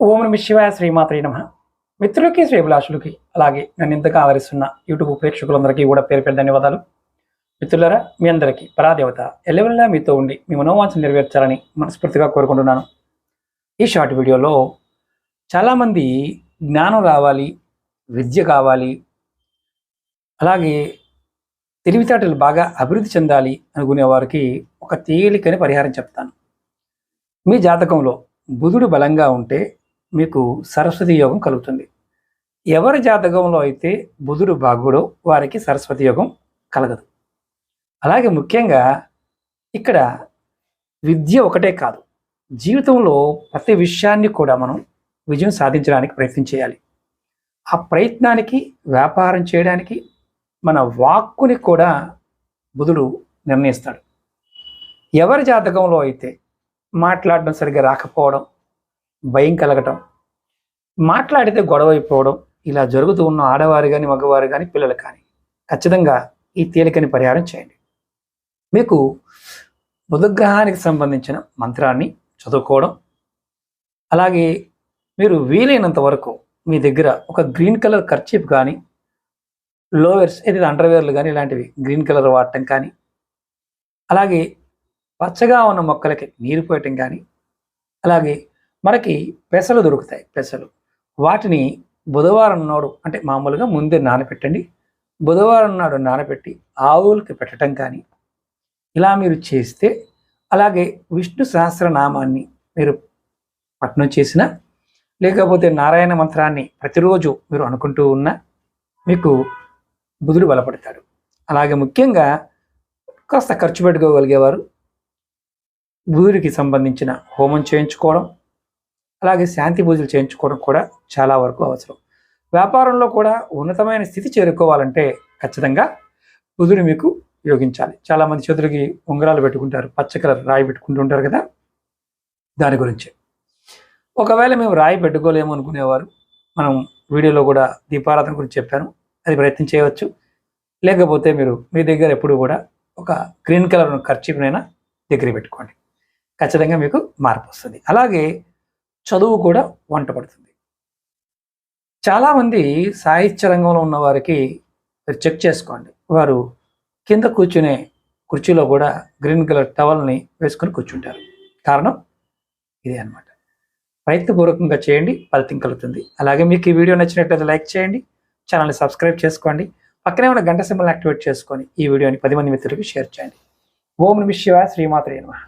ఓం నమ శివాయ, శ్రీమాత్రే నమః. మిత్రులకి, శ్రేభిలాషులకి, అలాగే నన్ను ఇంతగా ఆదరిస్తున్న యూట్యూబ్ ప్రేక్షకులందరికీ కూడా పేరు పేరు ధన్యవాదాలు. మిత్రులారా, మీ అందరికీ పరాదేవత ఎల్లవెల్లా మీతో ఉండి మీ మనోవాంఛను నెరవేర్చాలని మనస్ఫూర్తిగా కోరుకుంటున్నాను. ఈ షార్ట్ వీడియోలో చాలామంది జ్ఞానం రావాలి, విద్య కావాలి, అలాగే తెలివితేటలు బాగా అభివృద్ధి చెందాలి అనుకునే వారికి ఒక తేలికని పరిహారం చెప్తాను. మీ జాతకంలో బుధుడు బలంగా ఉంటే మీకు సరస్వతి యోగం కలుగుతుంది. ఎవరి జాతకంలో అయితే బుధుడు బాగుడో వారికి సరస్వతి యోగం కలగదు. అలాగే ముఖ్యంగా ఇక్కడ విద్య ఒకటే కాదు, జీవితంలో ప్రతి విషయాన్ని కూడా మనం విజయం సాధించడానికి ప్రయత్నం చేయాలి. ఆ ప్రయత్నానికి, వ్యాపారం చేయడానికి మన వాక్కుని కూడా బుధుడు నిర్ణయిస్తాడు. ఎవరి జాతకంలో అయితే మాట్లాడడం సరిగ్గా రాకపోవడం, భయం కలగటం, మాట్లాడితే గొడవ అయిపోవడం, ఇలా జరుగుతూ ఉన్న ఆడవారు కానీ, మగవారు కానీ, పిల్లలు కానీ ఖచ్చితంగా ఈ తేలికని పరిహారం చేయండి. మీకు బుధగ్రహానికి సంబంధించిన మంత్రాన్ని చదువుకోవడం, అలాగే మీరు వీలైనంత వరకు మీ దగ్గర ఒక గ్రీన్ కలర్ కర్చీఫ్ కానీ, లోవర్స్ ఏదైతే అండర్వేర్లు కానీ ఇలాంటివి గ్రీన్ కలర్ వాడటం కానీ, అలాగే పచ్చగా ఉన్న మొక్కలకి నీరు పోయటం కానీ, అలాగే మనకి పెసలు దొరుకుతాయి, పెసలు వాటిని బుధవారం నాడు అంటే మామూలుగా ముందే నానబెట్టండి. బుధవారం నాడు నానబెట్టి ఆవులకి పెట్టడం కానీ ఇలా మీరు చేస్తే, అలాగే విష్ణు సహస్రనామాన్ని మీరు పఠనం చేసిన, లేకపోతే నారాయణ మంత్రాన్ని ప్రతిరోజు మీరు అనుకుంటూ ఉన్నా మీకు బుధుడు బలపడతాడు. అలాగే ముఖ్యంగా కాస్త ఖర్చు పెట్టుకోగలిగేవారు బుధుడికి సంబంధించిన హోమం చేయించుకోవడం, అలాగే శాంతి పూజలు చేయించుకోవడం కూడా చాలా వరకు అవసరం. వ్యాపారంలో కూడా ఉన్నతమైన స్థితి చేరుకోవాలంటే ఖచ్చితంగా బుధుడు మీకు యోగించాలి. చాలామంది చేతులకి ఉంగరాలు పెట్టుకుంటారు, పచ్చ కలర్ రాయి పెట్టుకుంటూ ఉంటారు కదా, దాని గురించి. ఒకవేళ మేము రాయి పెట్టుకోలేము అనుకునేవారు, మనం వీడియోలో కూడా దీపారాధన గురించి చెప్పాను, అది ప్రయత్నం చేయవచ్చు. లేకపోతే మీరు మీ దగ్గర ఎప్పుడు కూడా ఒక గ్రీన్ కలర్ కర్చీఫ్నైనా దగ్గర పెట్టుకోండి, ఖచ్చితంగా మీకు మార్పు వస్తుంది. అలాగే చదువు కూడా వంట పడుతుంది. చాలామంది సాహిత్య రంగంలో ఉన్న వారికి చెక్ చేసుకోండి, వారు కింద కూర్చునే కుర్చీలో కూడా గ్రీన్ కలర్ టవల్ని వేసుకొని కూర్చుంటారు. కారణం ఇదే అన్నమాట. ప్రయత్నపూర్వకంగా చేయండి, ఫలితం కలుగుతుంది. అలాగే మీకు ఈ వీడియో నచ్చినట్లయితే లైక్ చేయండి, ఛానల్ని సబ్స్క్రైబ్ చేసుకోండి, పక్కనే ఉన్న గంట సింబల్ని యాక్టివేట్ చేసుకొని ఈ వీడియోని 10 మంది మిత్రులకు షేర్ చేయండి. ఓం నమః శివాయ, శ్రీమాత్రే నమః.